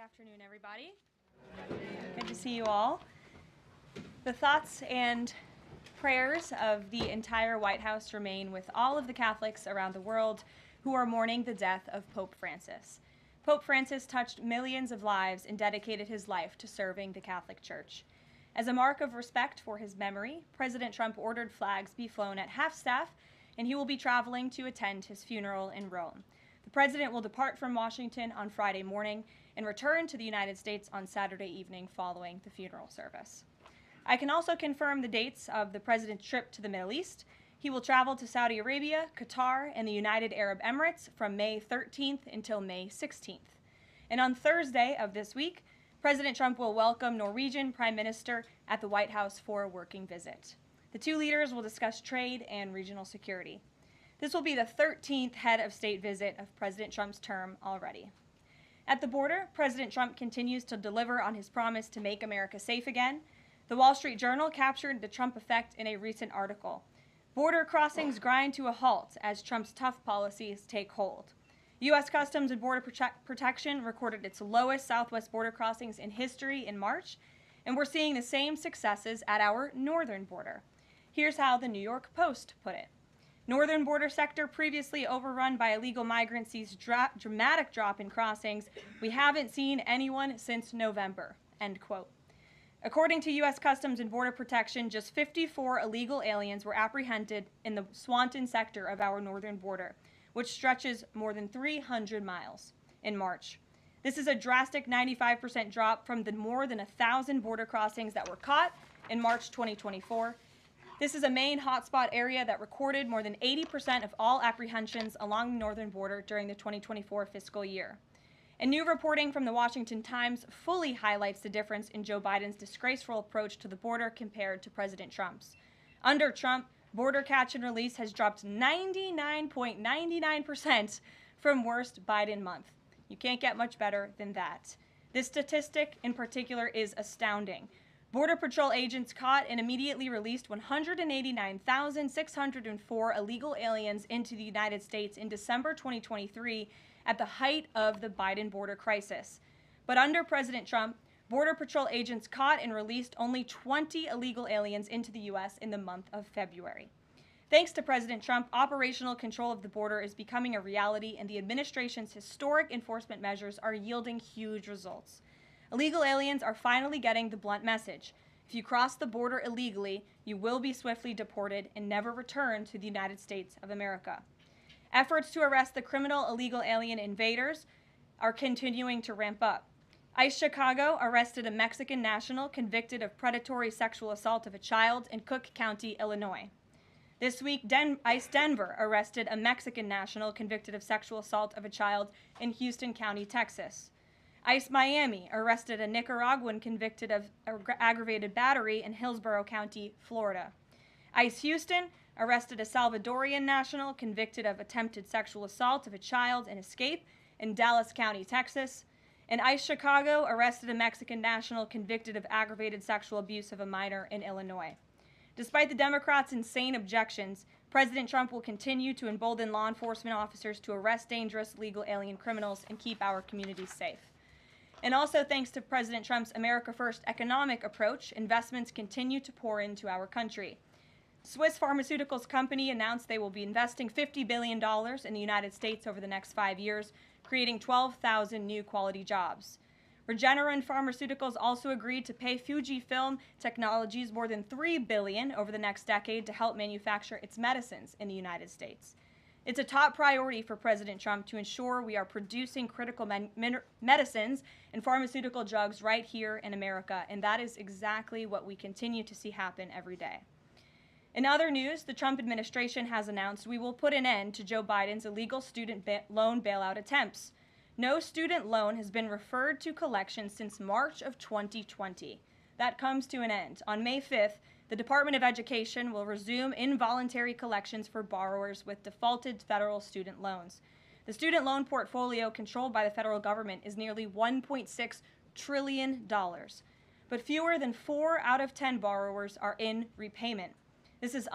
afternoon, everybody. Good to see you all. The thoughts and prayers of the entire White House remain with all of the Catholics around the world who are mourning the death of Pope Francis. Pope Francis touched millions of lives and dedicated his life to serving the Catholic Church. As a mark of respect for his memory, President Trump ordered flags be flown at half-staff, and he will be traveling to attend his funeral in Rome. The president will depart from Washington on Friday morning and return to the United States on Saturday evening following the funeral service. I can also confirm the dates of the president's trip to the Middle East. He will travel to Saudi Arabia, Qatar, and the United Arab Emirates from May 13th until May 16th. And on Thursday of this week, President Trump will welcome Norwegian Prime Minister at the White House for a working visit. The two leaders will discuss trade and regional security. This will be the 13th head of state visit of President Trump's term already. At the border, President Trump continues to deliver on his promise to make America safe again. The Wall Street Journal captured the Trump effect in a recent article. Border crossings grind to a halt as Trump's tough policies take hold. U.S. Customs and Border Protection recorded its lowest southwest border crossings in history in March, and we're seeing the same successes at our northern border. Here's how the New York Post put it. Northern border sector previously overrun by illegal migrants sees dramatic drop in crossings. We haven't seen anyone since November, end quote. According to U.S. Customs and Border Protection, just 54 illegal aliens were apprehended in the Swanton sector of our northern border, which stretches more than 300 miles in March. This is a drastic 95% drop from the more than 1,000 border crossings that were caught in March 2024. This is a main hotspot area that recorded more than 80% of all apprehensions along the northern border during the 2024 fiscal year. And new reporting from the Washington Times fully highlights the difference in Joe Biden's disgraceful approach to the border compared to President Trump's. Under Trump, border catch and release has dropped 99.99% from worst Biden month. You can't get much better than that. This statistic in particular is astounding. Border Patrol agents caught and immediately released 189,604 illegal aliens into the United States in December 2023 at the height of the Biden border crisis. But under President Trump, Border Patrol agents caught and released only 20 illegal aliens into the U.S. in the month of February. Thanks to President Trump, operational control of the border is becoming a reality, and the administration's historic enforcement measures are yielding huge results. Illegal aliens are finally getting the blunt message. If you cross the border illegally, you will be swiftly deported and never return to the United States of America. Efforts to arrest the criminal illegal alien invaders are continuing to ramp up. ICE Chicago arrested a Mexican national convicted of predatory sexual assault of a child in Cook County, Illinois. This week, ICE Denver arrested a Mexican national convicted of sexual assault of a child in Houston County, Texas. ICE Miami arrested a Nicaraguan convicted of aggravated battery in Hillsborough County, Florida. ICE Houston arrested a Salvadorian national convicted of attempted sexual assault of a child in Escape in Dallas County, Texas. And ICE Chicago arrested a Mexican national convicted of aggravated sexual abuse of a minor in Illinois. Despite the Democrats' insane objections, President Trump will continue to embolden law enforcement officers to arrest dangerous legal alien criminals and keep our communities safe. And also thanks to President Trump's America First economic approach, investments continue to pour into our country. Swiss pharmaceuticals company announced they will be investing $50 billion in the United States over the next 5 years, creating 12,000 new quality jobs. Regeneron Pharmaceuticals also agreed to pay Fujifilm Technologies more than $3 billion over the next decade to help manufacture its medicines in the United States. It's a top priority for President Trump to ensure we are producing critical medicines and pharmaceutical drugs right here in America, and that is exactly what we continue to see happen every day. In other news, the Trump administration has announced we will put an end to Joe Biden's illegal student loan bailout attempts. No student loan has been referred to collection since March of 2020. That comes to an end. On May 5th, the Department of Education will resume involuntary collections for borrowers with defaulted federal student loans. The student loan portfolio controlled by the federal government is nearly $1.6 trillion, but fewer than 4 out of 10 borrowers are in repayment. This is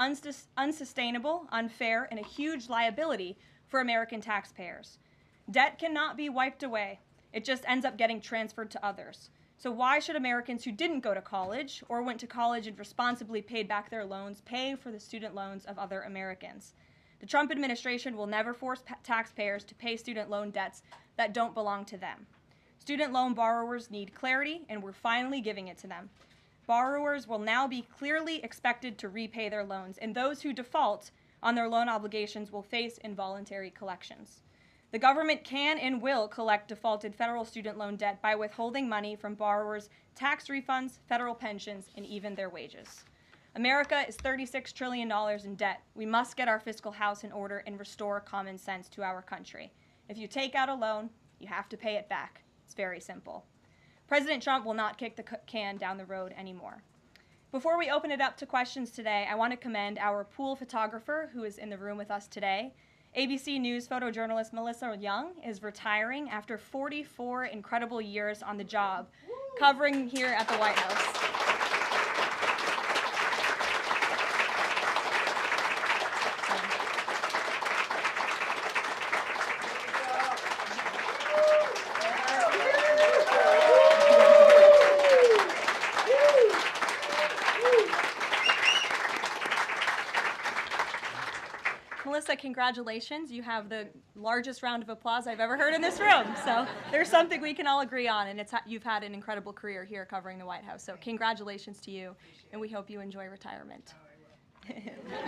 unsustainable, unfair, and a huge liability for American taxpayers. Debt cannot be wiped away. It just ends up getting transferred to others. So why should Americans who didn't go to college or went to college and responsibly paid back their loans pay for the student loans of other Americans? The Trump administration will never force taxpayers to pay student loan debts that don't belong to them. Student loan borrowers need clarity, and we're finally giving it to them. Borrowers will now be clearly expected to repay their loans, and those who default on their loan obligations will face involuntary collections. The government can and will collect defaulted federal student loan debt by withholding money from borrowers' tax refunds, federal pensions, and even their wages. America is $36 trillion in debt. We must get our fiscal house in order and restore common sense to our country. If you take out a loan, you have to pay it back. It's very simple. President Trump will not kick the can down the road anymore. Before we open it up to questions today, I want to commend our pool photographer who is in the room with us today. ABC News photojournalist Melissa Young is retiring after 44 incredible years on the job, covering here at the White House. Melissa, congratulations. You have the largest round of applause I've ever heard in this room. So there's something we can all agree on, and you've had an incredible career here covering the White House. So congratulations to you, and we hope you enjoy retirement.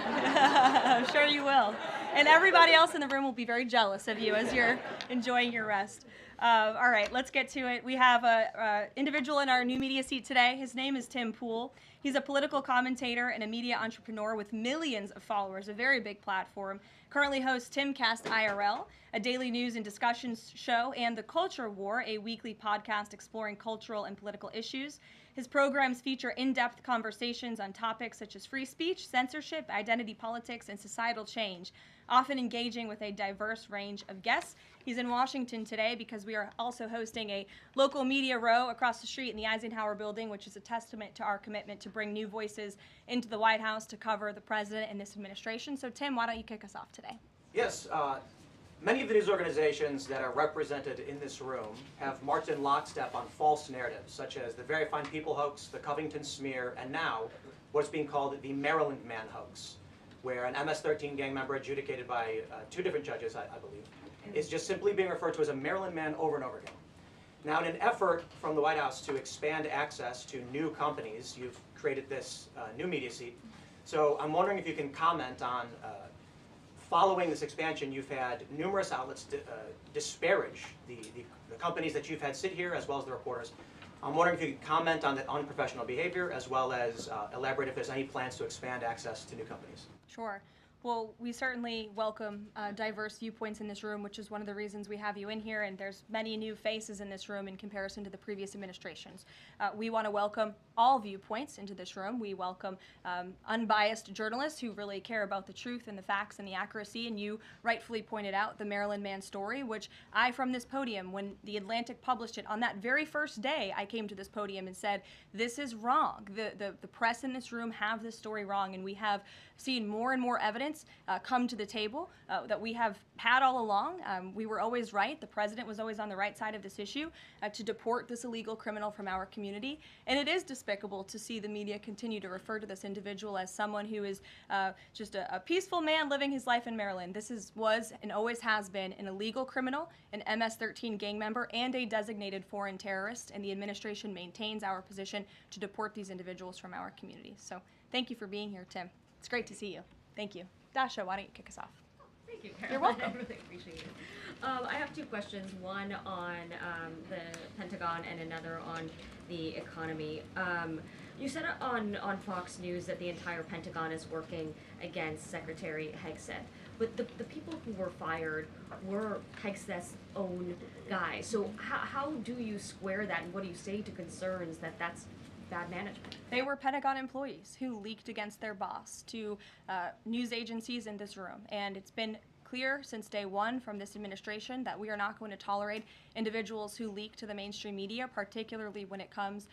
I'm sure you will. And everybody else in the room will be very jealous of you as you're enjoying your rest. All right, let's get to it. We have an individual in our new media seat today. His name is Tim Pool. He's a political commentator and a media entrepreneur with millions of followers, a very big platform. Currently hosts Timcast IRL, a daily news and discussions show, and The Culture War, a weekly podcast exploring cultural and political issues. His programs feature in-depth conversations on topics such as free speech, censorship, identity politics, and societal change, often engaging with a diverse range of guests. He's in Washington today because we are also hosting a local media row across the street in the Eisenhower Building, which is a testament to our commitment to bring new voices into the White House to cover the president and this administration. So, Tim, why don't you kick us off today? Yes. Many of the news organizations that are represented in this room have marched in lockstep on false narratives, such as the Very Fine People hoax, the Covington smear, and now what's being called the Maryland Man hoax, where an MS-13 gang member adjudicated by two different judges, I believe, is just simply being referred to as a Maryland Man over and over again. Now, in an effort from the White House to expand access to new companies, you've created this new media seat. So I'm wondering if you can comment on following this expansion, you've had numerous outlets disparage the companies that you've had sit here, as well as the reporters. I'm wondering if you could comment on the unprofessional behavior, as well as elaborate if there's any plans to expand access to new companies. Sure. Well, we certainly welcome diverse viewpoints in this room, which is one of the reasons we have you in here, and there's many new faces in this room in comparison to the previous administrations. We want to welcome all viewpoints into this room. We welcome unbiased journalists who really care about the truth and the facts and the accuracy, and you rightfully pointed out the Maryland Man story, which I, from this podium, when The Atlantic published it, on that very first day, I came to this podium and said, this is wrong. The press in this room have this story wrong, and we have seen more and more evidence come to the table that we have had all along. We were always right. The president was always on the right side of this issue to deport this illegal criminal from our community. And it is despicable to see the media continue to refer to this individual as someone who is just a peaceful man living his life in Maryland. This was and always has been an illegal criminal, an MS-13 gang member, and a designated foreign terrorist. And the administration maintains our position to deport these individuals from our community. So thank you for being here, Tim. It's great to see you. Thank you. Dasha, why don't you kick us off? Thank you, Karoline. You're welcome. I really appreciate it. I have two questions, one on the Pentagon and another on the economy. You said on Fox News that the entire Pentagon is working against Secretary Hegseth, but the people who were fired were Hegseth's own guys. So how do you square that, and what do you say to concerns that that's bad management? They were Pentagon employees who leaked against their boss to news agencies in this room, and it's been clear since day one from this administration that we are not going to tolerate individuals who leak to the mainstream media, particularly when it comes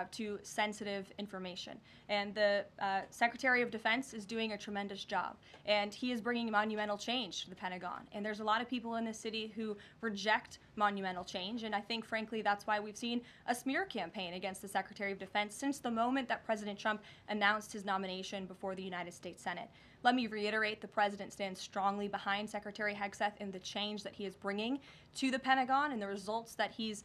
to sensitive information. And the Secretary of Defense is doing a tremendous job, and he is bringing monumental change to the Pentagon. And there's a lot of people in this city who reject monumental change, and I think, frankly, that's why we've seen a smear campaign against the Secretary of Defense since the moment that President Trump announced his nomination before the United States Senate. Let me reiterate, the President stands strongly behind Secretary Hegseth in the change that he is bringing to the Pentagon, and the results that he's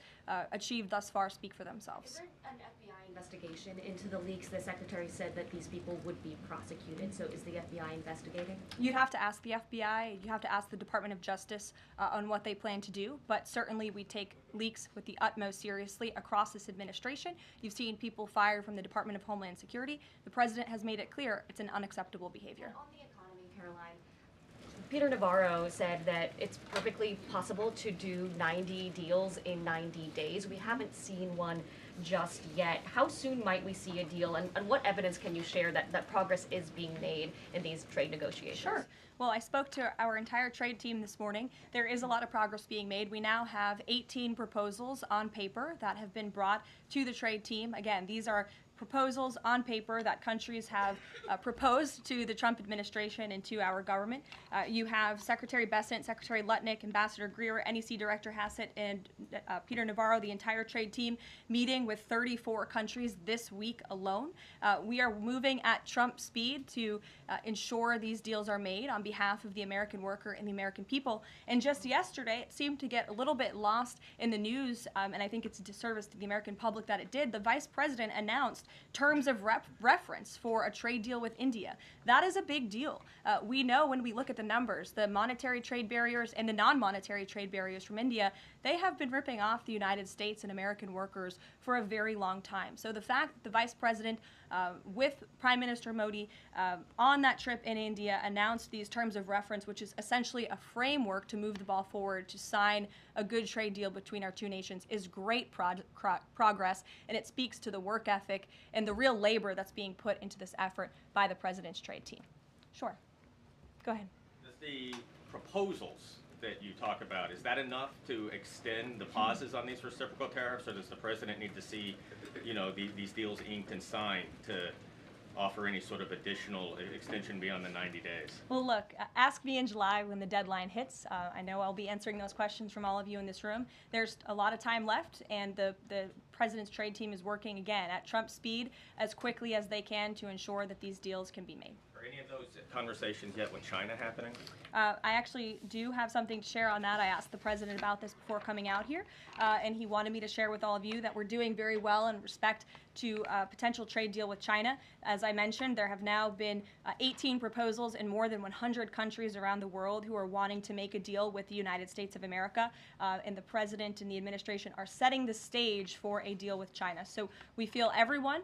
achieved thus far speak for themselves. Is there an FBI investigation into the leaks? The Secretary said that these people would be prosecuted, so is the FBI investigating? You'd have to ask the FBI, you have to ask the Department of Justice on what they plan to do, but certainly we take leaks with the utmost seriously across this administration. You've seen people fired from the Department of Homeland Security. The President has made it clear it's an unacceptable behavior. And on the economy, Caroline, Peter Navarro said that it's perfectly possible to do 90 deals in 90 days. We haven't seen one just yet. How soon might we see a deal, and what evidence can you share that progress is being made in these trade negotiations? Sure. Well, I spoke to our entire trade team this morning. There is a lot of progress being made. We now have 18 proposals on paper that have been brought to the trade team. Again, these are proposals on paper that countries have proposed to the Trump administration and to our government. You have Secretary Bessent, Secretary Lutnick, Ambassador Greer, NEC Director Hassett, and Peter Navarro, the entire trade team, meeting with 34 countries this week alone. We are moving at Trump speed to ensure these deals are made on behalf of the American worker and the American people. And just yesterday, it seemed to get a little bit lost in the news, and I think it's a disservice to the American public that it did. The Vice President announced terms of reference for a trade deal with India. That is a big deal. We know when we look at the numbers, the monetary trade barriers and the non-monetary trade barriers from India, they have been ripping off the United States and American workers for a very long time. So the fact that the Vice President with Prime Minister Modi on that trip in India announced these terms of reference, which is essentially a framework to move the ball forward to sign a good trade deal between our two nations, is great progress, and it speaks to the work ethic and the real labor that's being put into this effort by the President's trade team. Sure. Go ahead. The proposals that you talk about, is that enough to extend the pauses on these reciprocal tariffs, or does the President need to see, these deals inked and signed to offer any sort of additional extension beyond the 90 days? Well, look, ask me in July when the deadline hits. I know I'll be answering those questions from all of you in this room. There's a lot of time left, and the President's trade team is working, again, at Trump speed as quickly as they can to ensure that these deals can be made. Are any of those conversations yet with China happening? I actually do have something to share on that. I asked the President about this before coming out here, and he wanted me to share with all of you that we're doing very well in respect to a potential trade deal with China. As I mentioned, there have now been 18 proposals in more than 100 countries around the world who are wanting to make a deal with the United States of America, and the President and the administration are setting the stage for a deal with China. So we feel everyone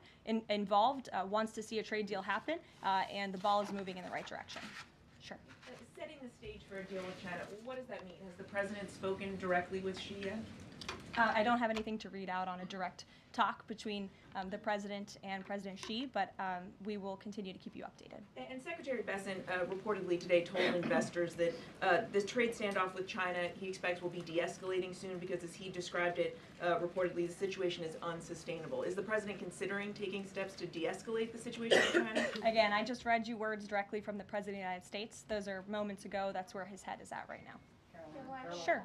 involved wants to see a trade deal happen, and the ball is moving in the right direction. Sure. Setting the stage for a deal with China, what does that mean? Has the President spoken directly with Xi yet? I don't have anything to read out on a direct talk between the President and President Xi, but we will continue to keep you updated. And Secretary Bessent reportedly today told investors that this trade standoff with China he expects will be de-escalating soon because, as he described it, reportedly the situation is unsustainable. Is the President considering taking steps to de-escalate the situation with China? Again, I just read you words directly from the President of the United States. Those are moments ago. That's where his head is at right now. Caroline. Sure.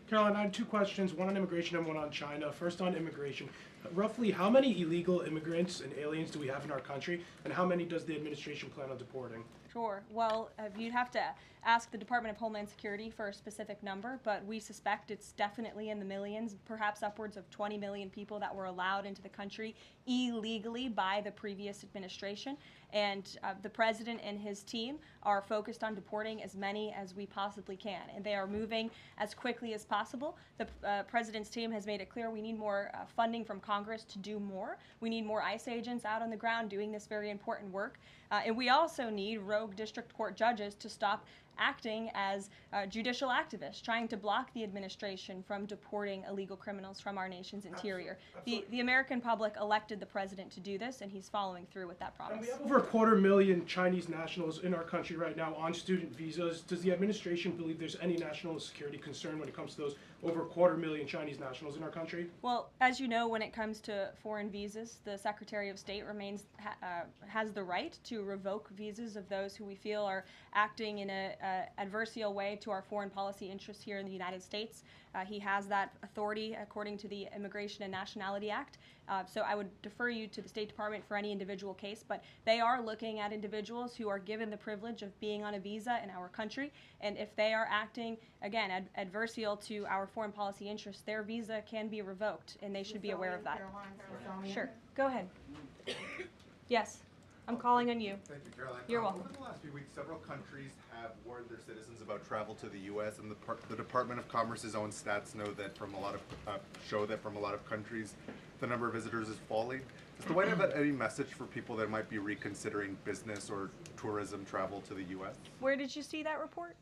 Caroline, I had two questions, one on immigration and one on China. First on immigration. Roughly how many illegal immigrants and aliens do we have in our country, and how many does the administration plan on deporting? Sure. Well, you'd have to ask the Department of Homeland Security for a specific number, but we suspect it's definitely in the millions, perhaps upwards of 20 million people that were allowed into the country illegally by the previous administration. And the President and his team are focused on deporting as many as we possibly can, and they are moving as quickly as possible. The President's team has made it clear we need more funding from Congress to do more. We need more ICE agents out on the ground doing this very important work. And we also need rogue district court judges to stop acting as judicial activists, trying to block the administration from deporting illegal criminals from our nation's interior. The American public elected the president to do this, and he's following through with that promise. And we have over 250,000 Chinese nationals in our country right now on student visas. Does the administration believe there's any national security concern when it comes to those over 250,000 Chinese nationals in our country? Well, as you know, when it comes to foreign visas, the Secretary of State has the right to revoke visas of those who we feel are acting in a adversarial way to our foreign policy interests here in the United States. He has that authority according to the Immigration and Nationality Act. So I would defer you to the State Department for any individual case, but they are looking at individuals who are given the privilege of being on a visa in our country, and if they are acting, again, adversarial to our foreign policy interests, their visa can be revoked, and they should be aware of that. Sure, go ahead. Yes, I'm calling on you. Thank you, Caroline. You're welcome. Over the last few weeks, several countries have warned their citizens about travel to the U.S., and the Department of Commerce's own stats know that show that from a lot of countries, the number of visitors is falling. Does the White House have any message for people that might be reconsidering business or tourism travel to the U.S.? Where did you see that report?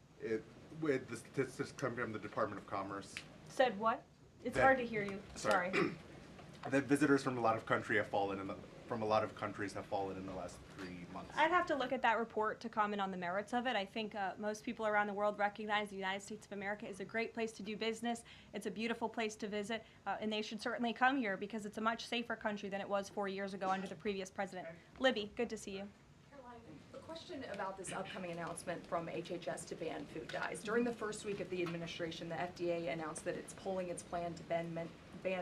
With the statistics coming from the Department of Commerce, Said what? It's That- hard to hear you. Sorry. that visitors from a lot of countries have fallen in the last 3 months. I'd have to look at that report to comment on the merits of it. I think most people around the world recognize the United States of America is a great place to do business. It's a beautiful place to visit, and they should certainly come here because it's a much safer country than it was 4 years ago under the previous president. Libby, good to see you. Caroline, a question about this upcoming announcement from HHS to ban food dyes. During the first week of the administration, the FDA announced that it's pulling its plan to ban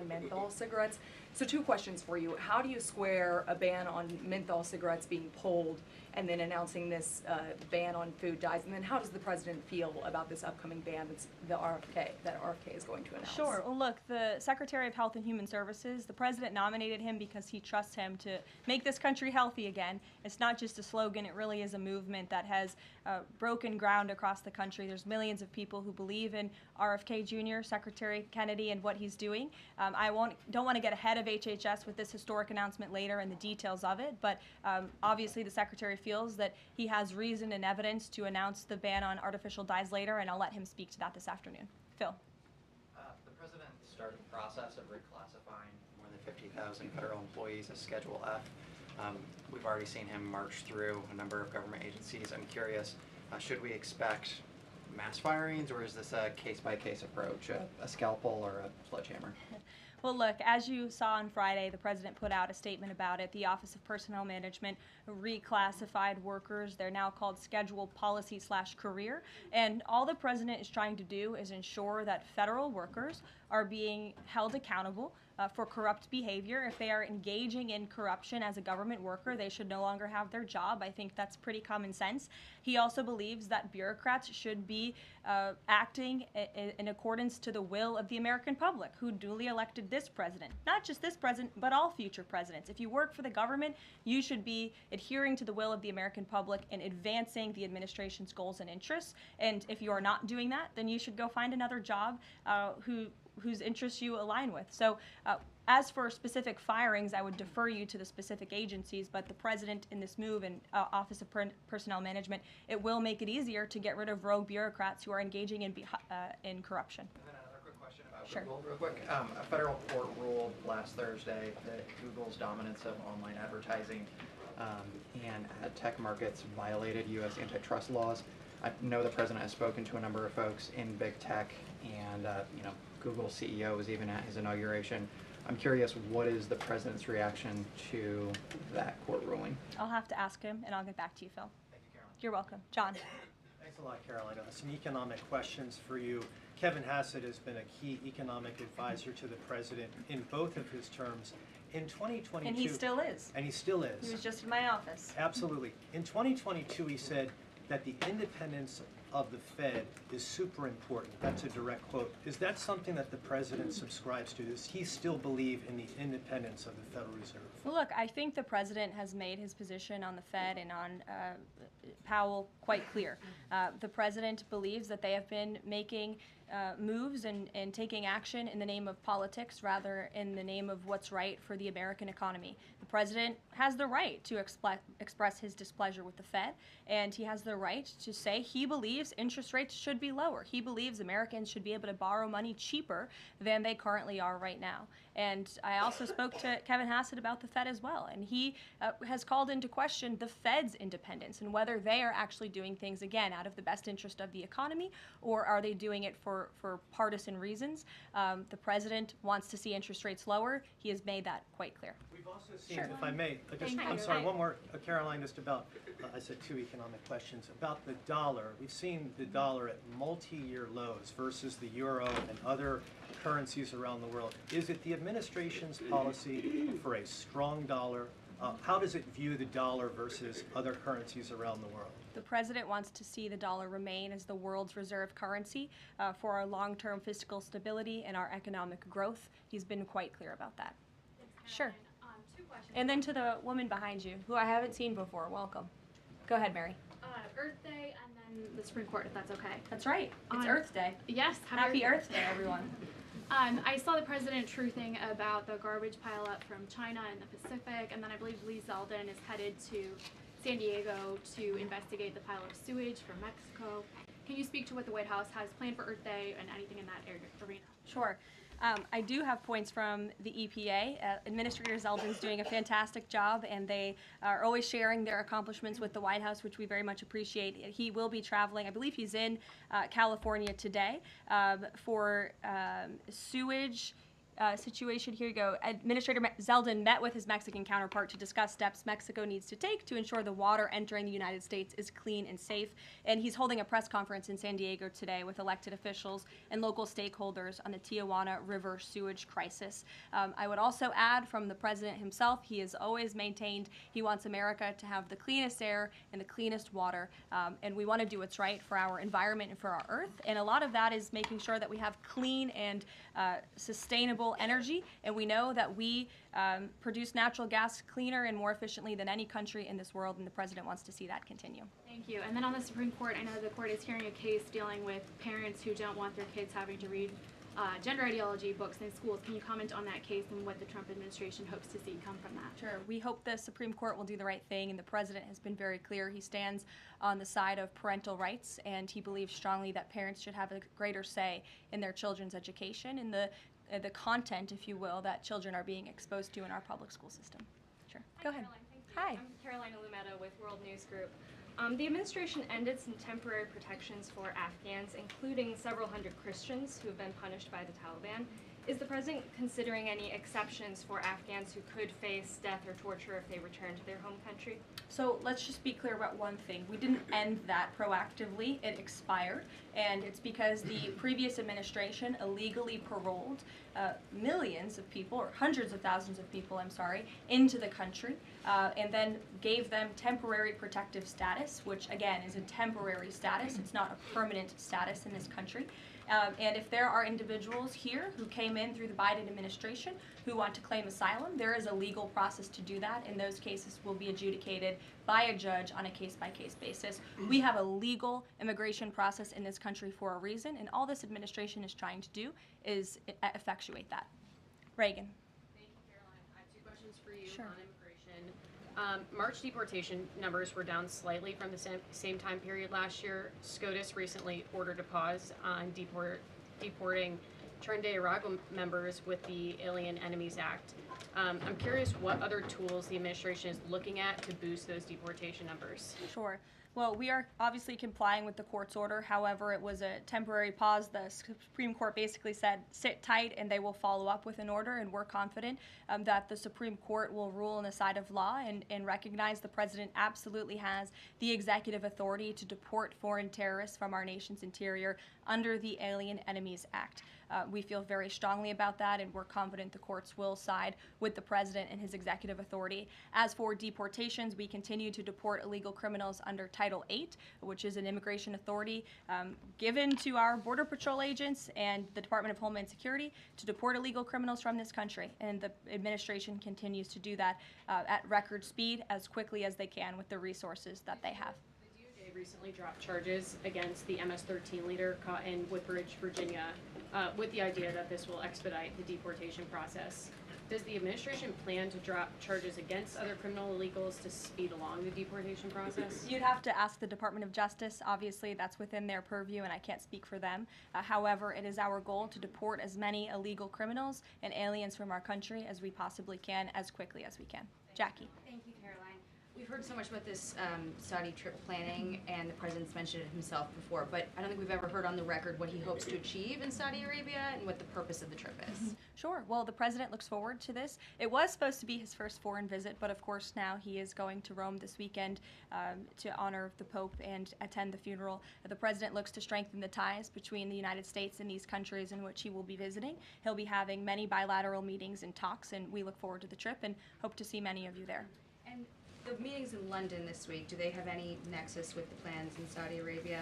menthol cigarettes. So 2 questions for you. How do you square a ban on menthol cigarettes being pulled and then announcing this ban on food dyes? And then how does the president feel about this upcoming ban that RFK is going to announce? Sure. Well, look, the Secretary of Health and Human Services, the president nominated him because he trusts him to make this country healthy again. It's not just a slogan. It really is a movement that has broken ground across the country. There's millions of people who believe in RFK Jr., Secretary Kennedy, and what he's doing. I don't want to get ahead of HHS with this historic announcement later and the details of it, but obviously the Secretary feels that he has reason and evidence to announce the ban on artificial dyes later, and I'll let him speak to that this afternoon. Phil. The president started the process of reclassifying more than 50,000 federal employees as Schedule F. We've already seen him march through a number of government agencies. I'm curious, should we expect mass firings, or is this a case-by-case approach, a scalpel or a sledgehammer? Well, look, as you saw on Friday, the president put out a statement about it. The Office of Personnel Management reclassified workers. They're now called scheduled policy/career. And all the president is trying to do is ensure that federal workers are being held accountable for corrupt behavior. If they are engaging in corruption as a government worker, they should no longer have their job. I think that's pretty common sense. He also believes that bureaucrats should be acting in accordance to the will of the American public, who duly elected this president. Not just this president, but all future presidents. If you work for the government, you should be adhering to the will of the American public and advancing the administration's goals and interests. And if you are not doing that, then you should go find another job whose interests you align with. So as for specific firings, I would defer you to the specific agencies, but the president in this move and Office of Personnel Management, it will make it easier to get rid of rogue bureaucrats who are engaging in corruption. And then another quick question about Sure. Google, real quick. A federal court ruled last Thursday that Google's dominance of online advertising and ad tech markets violated U.S. antitrust laws. I know the president has spoken to a number of folks in big tech, and Google's CEO was even at his inauguration. I'm curious, what is the president's reaction to that court ruling? I'll have to ask him, and I'll get back to you, Phil. Thank you, Caroline. You're welcome. John. Thanks a lot, Caroline. Some economic questions for you. Kevin Hassett has been a key economic advisor to the president in both of his terms. In 2022... And he still is. And he still is. He was just in my office. Absolutely. In 2022, he said that the independence of the Fed is super important. That's a direct quote. Is that something that the president subscribes to? Does he still believe in the independence of the Federal Reserve? Well, look, I think the president has made his position on the Fed and on Powell quite clear. The president believes that they have been making moves and taking action in the name of politics rather in the name of what's right for the American economy. The president has the right to express his displeasure with the Fed, and he has the right to say he believes interest rates should be lower. He believes Americans should be able to borrow money cheaper than they currently are right now. And I also spoke to Kevin Hassett about the Fed as well, and he has called into question the Fed's independence and whether they are actually doing things, again, out of the best interest of the economy, or are they doing it for partisan reasons. The president wants to see interest rates lower. He has made that quite clear. We've also seen, Sure. if I may, I'm sorry, one more, Caroline, just about, I said 2 economic questions, about the dollar. We've seen the dollar at multi-year lows versus the euro and other currencies around the world. Is it the administration's policy for a strong dollar? How does it view the dollar versus other currencies around the world? The president wants to see the dollar remain as the world's reserve currency for our long-term fiscal stability and our economic growth. He's been quite clear about that. Sure. 2 questions. And then to the woman behind you, who I haven't seen before, welcome. Go ahead, Mary. Earth Day and then the Supreme Court, if that's okay. That's right. It's On- Earth Day. Yes. Happy Earth Day, everyone. I saw the president truthing about the garbage pileup from China in the Pacific, and then I believe Lee Zeldin is headed to San Diego to investigate the pile of sewage from Mexico. Can you speak to what the White House has planned for Earth Day and anything in that arena? Sure. I do have points from the EPA. Administrator Zeldin's doing a fantastic job, and they are always sharing their accomplishments with the White House, which we very much appreciate. He will be traveling, I believe he's in California today for sewage situation. Here you go. Administrator Zeldin met with his Mexican counterpart to discuss steps Mexico needs to take to ensure the water entering the United States is clean and safe. And he's holding a press conference in San Diego today with elected officials and local stakeholders on the Tijuana River sewage crisis. I would also add from the president himself, he has always maintained he wants America to have the cleanest air and the cleanest water. And we want to do what's right for our environment and for our earth. And a lot of that is making sure that we have clean and sustainable energy, and we know that we produce natural gas cleaner and more efficiently than any country in this world, and the president wants to see that continue. Thank you. And then on the Supreme Court, I know the court is hearing a case dealing with parents who don't want their kids having to read gender ideology books in schools. Can you comment on that case and what the Trump administration hopes to see come from that? Sure. We hope the Supreme Court will do the right thing, and the president has been very clear. He stands on the side of parental rights, and he believes strongly that parents should have a greater say in their children's education and the content, if you will, that children are being exposed to in our public school system. Sure. Go ahead. Caroline, thank you. Hi. I'm Karoline Leavitt with World News Group. The administration ended some temporary protections for Afghans, including several hundred Christians who have been punished by the Taliban. Is the president considering any exceptions for Afghans who could face death or torture if they return to their home country? So let's just be clear about one thing. We didn't end that proactively. It expired, and it's because the previous administration illegally paroled millions of people, or hundreds of thousands of people, I'm sorry, into the country, and then gave them temporary protective status, which again is a temporary status. It's not a permanent status in this country. And if there are individuals here who came in through the Biden administration who want to claim asylum, there is a legal process to do that, and those cases will be adjudicated by a judge on a case-by-case basis. We have a legal immigration process in this country for a reason, and all this administration is trying to do is effectuate that. Reagan. Thank you, Caroline. I have 2 questions for you Sure. on immigration. March deportation numbers were down slightly from the same time period last year. SCOTUS recently ordered a pause on deporting Trinidad and Tobago members with the Alien Enemies Act. I'm curious what other tools the administration is looking at to boost those deportation numbers. Sure. Well, we are obviously complying with the court's order. However, it was a temporary pause. The Supreme Court basically said, sit tight, and they will follow up with an order, and we're confident that the Supreme Court will rule on the side of law and recognize the president absolutely has the executive authority to deport foreign terrorists from our nation's interior under the Alien Enemies Act. We feel very strongly about that, and we're confident the courts will side with the president and his executive authority. As for deportations, we continue to deport illegal criminals under Title VIII, which is an immigration authority given to our Border Patrol agents and the Department of Homeland Security to deport illegal criminals from this country. And the administration continues to do that at record speed as quickly as they can with the resources that they have. The DOJ recently dropped charges against the MS-13 leader caught in Woodbridge, Virginia, with the idea that this will expedite the deportation process. Does the administration plan to drop charges against other criminal illegals to speed along the deportation process? You'd have to ask the Department of Justice. Obviously, that's within their purview, and I can't speak for them. However, it is our goal to deport as many illegal criminals and aliens from our country as we possibly can, as quickly as we can. Jackie. Thank you, Caroline. We've heard so much about this Saudi trip planning, and the president's mentioned it himself before, but I don't think we've ever heard on the record what he hopes to achieve in Saudi Arabia and what the purpose of the trip is. Sure. Well, the president looks forward to this. It was supposed to be his first foreign visit, but of course now he is going to Rome this weekend to honor the Pope and attend the funeral. The president looks to strengthen the ties between the United States and these countries in which he will be visiting. He'll be having many bilateral meetings and talks, and we look forward to the trip and hope to see many of you there. And the meetings in London this week, do they have any nexus with the plans in Saudi Arabia?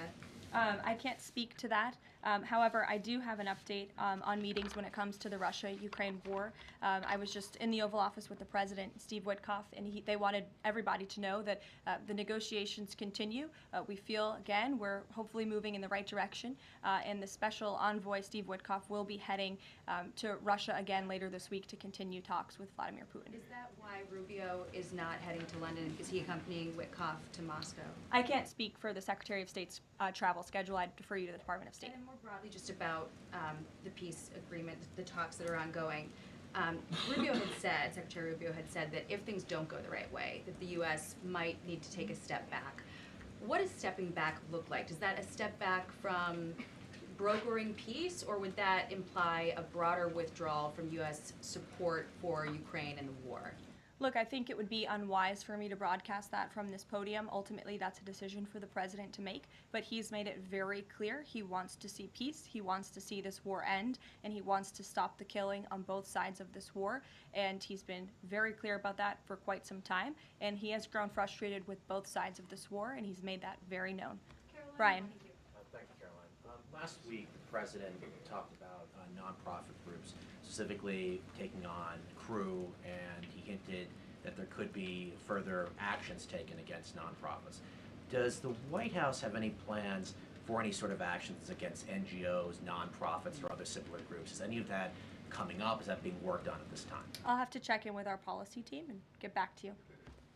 I can't speak to that. However, I do have an update on meetings when it comes to the Russia-Ukraine war. I was just in the Oval Office with the President, Steve Witkoff, and they wanted everybody to know that the negotiations continue. We feel, again, we're hopefully moving in the right direction, and the special envoy, Steve Witkoff, will be heading to Russia again later this week to continue talks with Vladimir Putin. Is that why Rubio is not heading to London? Is he accompanying Witkoff to Moscow? I can't speak for the Secretary of State's travel schedule. I'd defer you to the Department of State. And more broadly, just about the peace agreement, the talks that are ongoing. Rubio had said, Secretary Rubio had said that if things don't go the right way, that the U.S. might need to take a step back. What does stepping back look like? Is that a step back from brokering peace, or would that imply a broader withdrawal from U.S. support for Ukraine and the war? Look, I think it would be unwise for me to broadcast that from this podium. Ultimately, that's a decision for the president to make, but he's made it very clear he wants to see peace, he wants to see this war end, and he wants to stop the killing on both sides of this war, and he's been very clear about that for quite some time, and he has grown frustrated with both sides of this war, and he's made that very known. Caroline, Brian. Thank you, Caroline. Last week, the president talked about nonprofit groups, specifically taking on crew, and he hinted that there could be further actions taken against nonprofits. Does the White House have any plans for any sort of actions against NGOs, nonprofits, or other similar groups? Is any of that coming up? Is that being worked on at this time? I'll have to check in with our policy team and get back to you.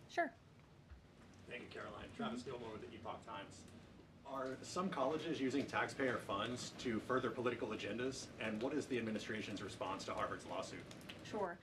Sure. Thank you, Caroline. Travis Gilmore with the Epoch Times. Are some colleges using taxpayer funds to further political agendas? And what is the administration's response to Harvard's lawsuit? Sure.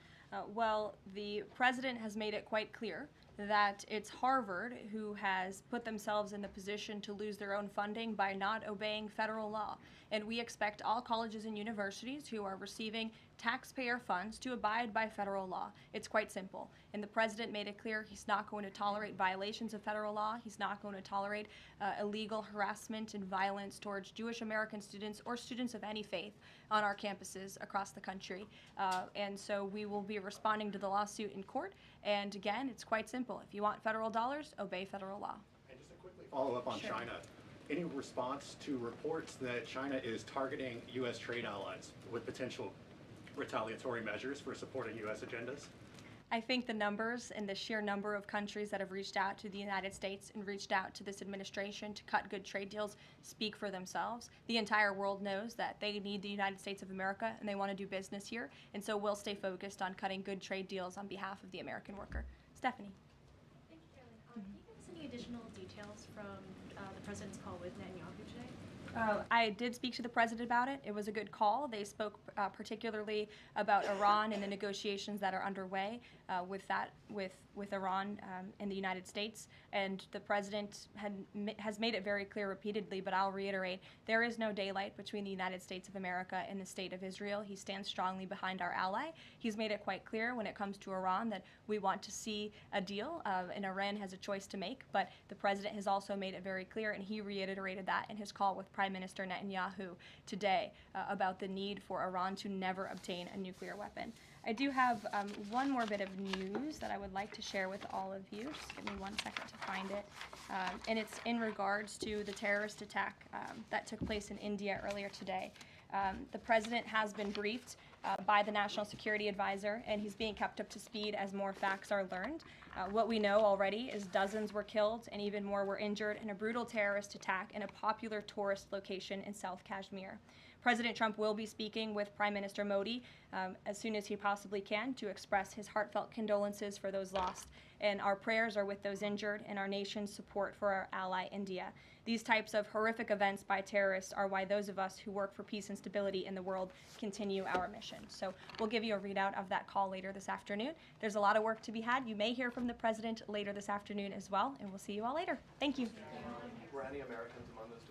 Well, the president has made it quite clear that it's Harvard who has put themselves in the position to lose their own funding by not obeying federal law. And we expect all colleges and universities who are receiving taxpayer funds to abide by federal law. It's quite simple. And the president made it clear he's not going to tolerate violations of federal law. He's not going to tolerate illegal harassment and violence towards Jewish American students or students of any faith on our campuses across the country. And so we will be responding to the lawsuit in court. And again, it's quite simple. If you want federal dollars, obey federal law. And just a quickly follow up on China. Any response to reports that China is targeting U.S. trade allies with potential retaliatory measures for supporting U.S. agendas? I think the numbers and the sheer number of countries that have reached out to the United States and reached out to this administration to cut good trade deals speak for themselves. The entire world knows that they need the United States of America and they want to do business here, and so we'll stay focused on cutting good trade deals on behalf of the American worker. Stephanie. Thank you, Caroline. Can you give us any additional details from the president's call with Netanyahu today? I did speak to the president about it. It was a good call. They spoke particularly about Iran and the negotiations that are underway with Iran and the United States. And the president has made it very clear repeatedly, but I'll reiterate, there is no daylight between the United States of America and the state of Israel. He stands strongly behind our ally. He's made it quite clear when it comes to Iran that we want to see a deal, and Iran has a choice to make. But the president has also made it very clear, and he reiterated that in his call with Prime Minister Netanyahu today about the need for Iran to never obtain a nuclear weapon. I do have one more bit of news that I would like to share with all of you. Just give me 1 second to find it. And it's in regards to the terrorist attack that took place in India earlier today. The president has been briefed by the National Security Advisor, and he's being kept up to speed as more facts are learned. What we know already is dozens were killed and even more were injured in a brutal terrorist attack in a popular tourist location in South Kashmir. President Trump will be speaking with Prime Minister Modi as soon as he possibly can to express his heartfelt condolences for those lost. And our prayers are with those injured and our nation's support for our ally, India. These types of horrific events by terrorists are why those of us who work for peace and stability in the world continue our mission. So we'll give you a readout of that call later this afternoon. There's a lot of work to be had. You may hear from the president later this afternoon as well, and we'll see you all later. Thank you. Were any Americans among those